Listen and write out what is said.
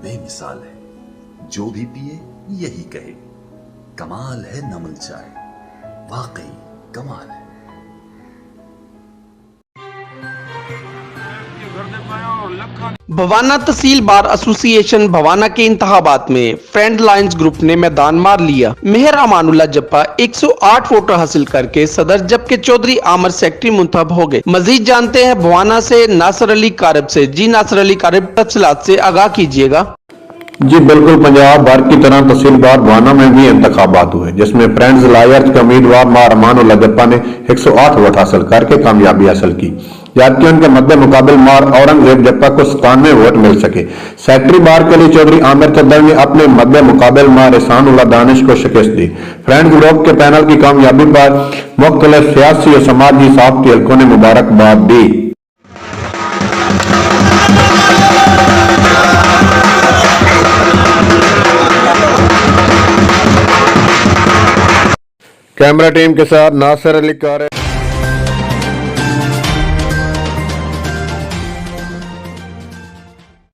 बेमिसाल है, जो भी पिए यही कहे, कमाल है नमल चाय, वाकई कमाल है। भवाना तहसील बार एसोसिएशन भवाना के इंतखाबात में फ्रेंड लायंस ग्रुप ने मैदान मार लिया। मेहर अमानुल्लाह जप्पा 108 वोट हासिल करके सदर, जबकि चौधरी आमर सेक्रेटरी मुंतखब हो गए। मजीद जानते हैं भवाना से नासिर अली कारब से। जी नासिर अली कारब, तफसीलात से आगाह कीजिएगा। जी बिल्कुल, पंजाब भर की तरह तहसील बार भवाना में भी इंतखाबात हुए, जिसमें फ्रेंड्स लायर्स के उम्मीदवार मार अमानुल्लाह जप्पा ने 108 वोट हासिल करके कामयाबी हासिल की, जबकि उनके मध्य मुकाबले मार औरंगजेब जप्पा को 97 वोट मिल सके। सेक्रेटरी बार के लिए चौधरी आमिर चद्दर ने अपने मध्य मुकाबले मार एहसानुल्लाह दानिश को शिकस्त दी। फ्रेंड्स ग्रुप के पैनल की कामयाबी पर मुख्तलिफ सियासी और समाजी सहाफती हलकों ने मुबारकबाद दी। कैमरा टीम के साथ नासिर अली कारब।